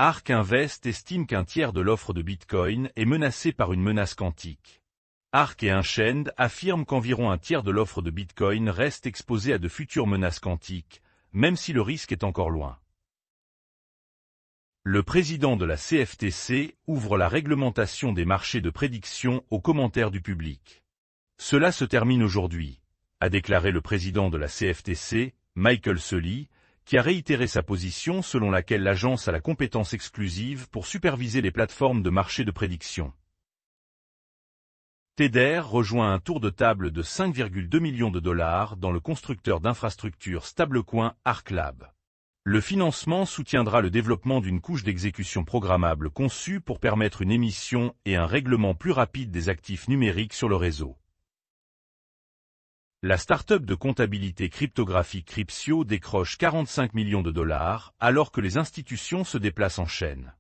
ARK Invest estime qu'un tiers de l'offre de Bitcoin est menacé par une menace quantique. ARK et Unchained affirment qu'environ un tiers de l'offre de Bitcoin reste exposé à de futures menaces quantiques, même si le risque est encore loin. Le président de la CFTC ouvre la réglementation des marchés de prédiction aux commentaires du public. Cela se termine aujourd'hui, a déclaré le président de la CFTC, Michael Sully, qui a réitéré sa position selon laquelle l'agence a la compétence exclusive pour superviser les plateformes de marché de prédiction. Tether rejoint un tour de table de 5,2 millions de dollars dans le constructeur d'infrastructures stablecoin ARK Lab. Le financement soutiendra le développement d'une couche d'exécution programmable conçue pour permettre une émission et un règlement plus rapide des actifs numériques sur le réseau. La start-up de comptabilité cryptographique Cryptio décroche 45 millions de dollars alors que les institutions se déplacent en chaîne.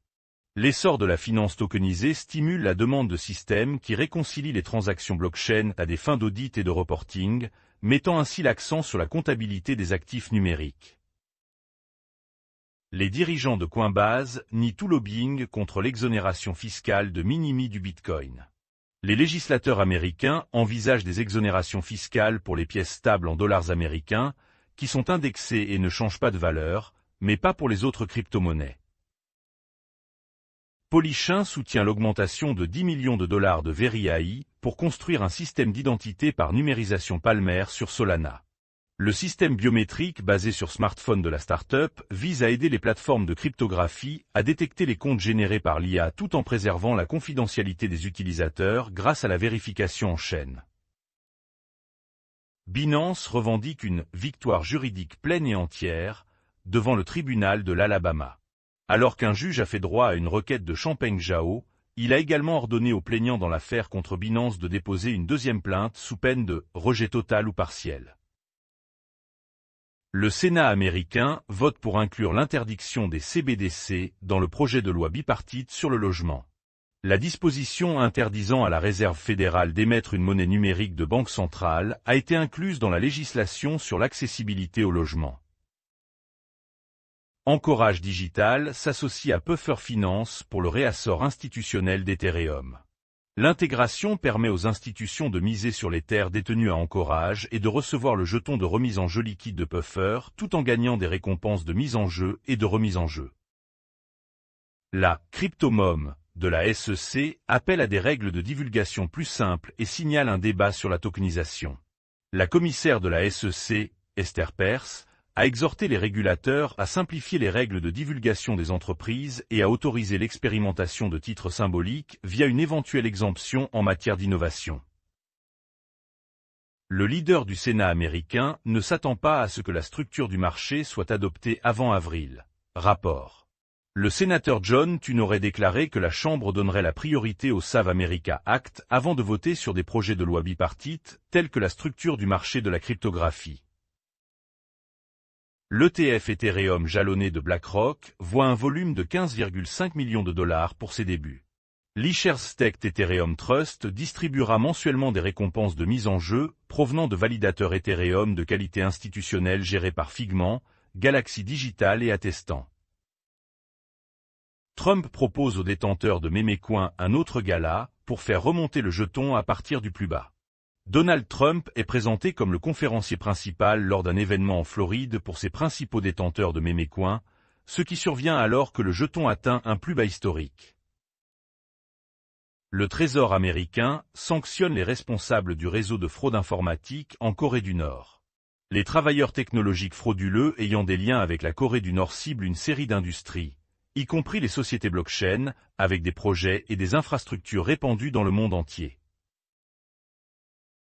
L'essor de la finance tokenisée stimule la demande de systèmes qui réconcilient les transactions blockchain à des fins d'audit et de reporting, mettant ainsi l'accent sur la comptabilité des actifs numériques. Les dirigeants de Coinbase nient tout lobbying contre l'exonération fiscale de minimis du Bitcoin. Les législateurs américains envisagent des exonérations fiscales pour les pièces stables en dollars américains, qui sont indexées et ne changent pas de valeur, mais pas pour les autres crypto-monnaies. Polychain soutient l'augmentation de 10 millions de dollars de VeryAI pour construire un système d'identité par numérisation palmaire sur Solana. Le système biométrique basé sur smartphone de la start-up vise à aider les plateformes de cryptographie à détecter les comptes générés par l'IA tout en préservant la confidentialité des utilisateurs grâce à la vérification en chaîne. Binance revendique une « victoire juridique pleine et entière » devant le tribunal de l'Alabama. Alors qu'un juge a fait droit à une requête de Changpeng Zhao, il a également ordonné aux plaignants dans l'affaire contre Binance de déposer une deuxième plainte sous peine de « rejet total ou partiel ». Le Sénat américain vote pour inclure l'interdiction des CBDC dans le projet de loi bipartite sur le logement. La disposition interdisant à la Réserve fédérale d'émettre une monnaie numérique de banque centrale a été incluse dans la législation sur l'accessibilité au logement. Encourage Digital s'associe à Puffer Finance pour le réassort institutionnel d'Ethereum. L'intégration permet aux institutions de miser sur les terres détenues à Encourage et de recevoir le jeton de remise en jeu liquide de Puffer tout en gagnant des récompenses de mise en jeu et de remise en jeu. La « Cryptomom » de la SEC appelle à des règles de divulgation plus simples et signale un débat sur la tokenisation. La commissaire de la SEC, Esther Perse, a exhorté les régulateurs à simplifier les règles de divulgation des entreprises et à autoriser l'expérimentation de titres symboliques via une éventuelle exemption en matière d'innovation. Le leader du Sénat américain ne s'attend pas à ce que la structure du marché soit adoptée avant avril. Rapport. Le sénateur John Thune aurait déclaré que la Chambre donnerait la priorité au Save America Act avant de voter sur des projets de loi bipartites tels que la structure du marché de la cryptographie. L'ETF Ethereum jalonné de BlackRock voit un volume de 15,5 millions de dollars pour ses débuts. l'iShares Staked Ethereum Trust distribuera mensuellement des récompenses de mise en jeu provenant de validateurs Ethereum de qualité institutionnelle gérés par Figment, Galaxy Digital et Attestant. Trump propose aux détenteurs de Memecoin un autre gala pour faire remonter le jeton à partir du plus bas. Donald Trump est présenté comme le conférencier principal lors d'un événement en Floride pour ses principaux détenteurs de Memecoin, ce qui survient alors que le jeton atteint un plus bas historique. Le Trésor américain sanctionne les responsables du réseau de fraude informatique en Corée du Nord. Les travailleurs technologiques frauduleux ayant des liens avec la Corée du Nord ciblent une série d'industries, y compris les sociétés blockchain, avec des projets et des infrastructures répandues dans le monde entier.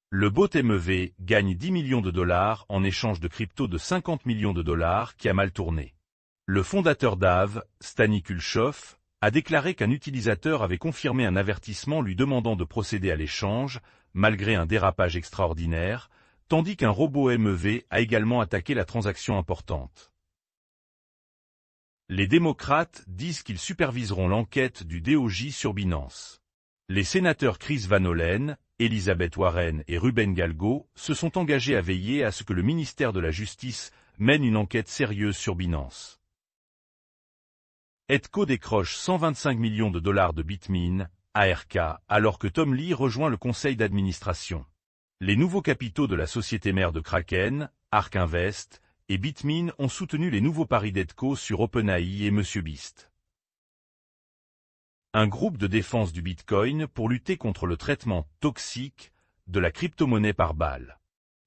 Le bot MEV gagne 10 millions de dollars en échange de crypto de 50 millions de dollars qui a mal tourné. Le fondateur d'Aave, Stani Kulchov, a déclaré qu'un utilisateur avait confirmé un avertissement lui demandant de procéder à l'échange, malgré un dérapage extraordinaire, tandis qu'un robot MEV a également attaqué la transaction importante. Les démocrates disent qu'ils superviseront l'enquête du DOJ sur Binance. Les sénateurs Chris Van Hollen, Elizabeth Warren et Ruben Galgo se sont engagés à veiller à ce que le ministère de la Justice mène une enquête sérieuse sur Binance. Etco décroche 125 millions de dollars de Bitmain, ARK, alors que Tom Lee rejoint le conseil d'administration. Les nouveaux capitaux de la société mère de Kraken, ARK Invest, et Bitmain ont soutenu les nouveaux paris d'Etco sur OpenAI et MrBeast. Un groupe de défense du Bitcoin pour lutter contre le traitement toxique de la crypto-monnaie par balles.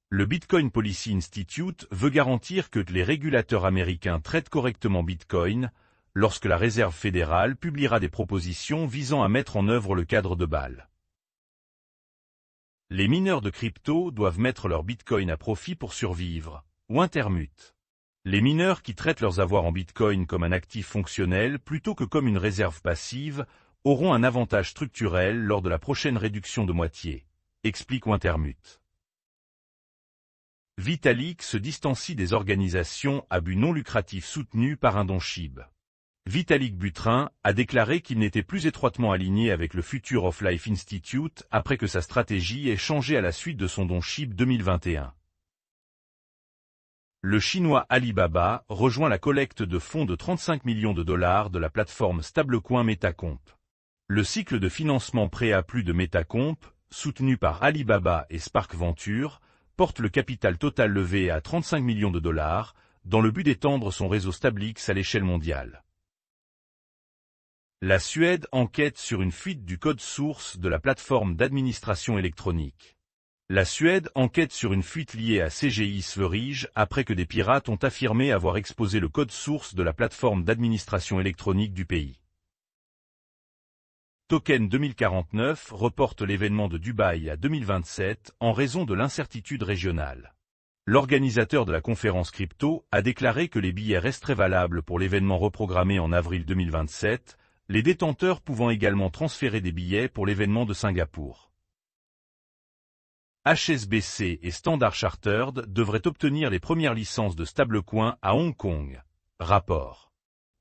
Le Bitcoin Policy Institute veut garantir que les régulateurs américains traitent correctement Bitcoin lorsque la Réserve fédérale publiera des propositions visant à mettre en œuvre le cadre de Bâle. Les mineurs de crypto doivent mettre leur Bitcoin à profit pour survivre, ou intermute. Les mineurs qui traitent leurs avoirs en Bitcoin comme un actif fonctionnel plutôt que comme une réserve passive auront un avantage structurel lors de la prochaine réduction de moitié, explique Wintermute. Vitalik se distancie des organisations à but non lucratif soutenues par un don Shib. Vitalik Buterin a déclaré qu'il n'était plus étroitement aligné avec le Future of Life Institute après que sa stratégie ait changé à la suite de son don Shib 2021. Le chinois Alibaba rejoint la collecte de fonds de 35 millions de dollars de la plateforme stablecoin Metacomp. Le cycle de financement pré-A+ de Metacomp, soutenu par Alibaba et Spark Venture, porte le capital total levé à 35 millions de dollars, dans le but d'étendre son réseau StableX à l'échelle mondiale. La Suède enquête sur une fuite du code source de la plateforme d'administration électronique. La Suède enquête sur une fuite liée à CGI Sverige après que des pirates ont affirmé avoir exposé le code source de la plateforme d'administration électronique du pays. Token 2049 reporte l'événement de Dubaï à 2027 en raison de l'incertitude régionale. L'organisateur de la conférence crypto a déclaré que les billets resteraient valables pour l'événement reprogrammé en avril 2027, les détenteurs pouvant également transférer des billets pour l'événement de Singapour. HSBC et Standard Chartered devraient obtenir les premières licences de stablecoin à Hong Kong. Rapport.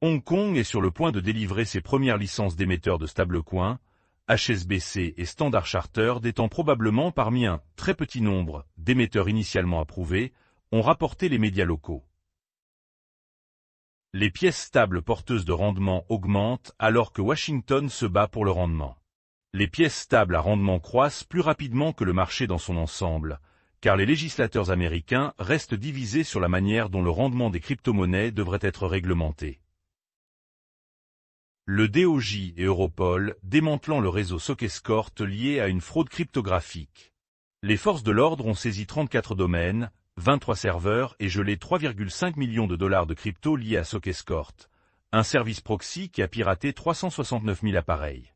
Hong Kong est sur le point de délivrer ses premières licences d'émetteurs de stablecoin, HSBC et Standard Chartered étant probablement parmi un très petit nombre d'émetteurs initialement approuvés, ont rapporté les médias locaux. Les pièces stables porteuses de rendement augmentent alors que Washington se bat pour le rendement. Les pièces stables à rendement croissent plus rapidement que le marché dans son ensemble, car les législateurs américains restent divisés sur la manière dont le rendement des crypto-monnaies devrait être réglementé. Le DOJ et Europol démantelant le réseau SockEscort lié à une fraude cryptographique. Les forces de l'ordre ont saisi 34 domaines, 23 serveurs et gelé 3,5 millions de dollars de crypto liés à SockEscort, un service proxy qui a piraté 369 000 appareils.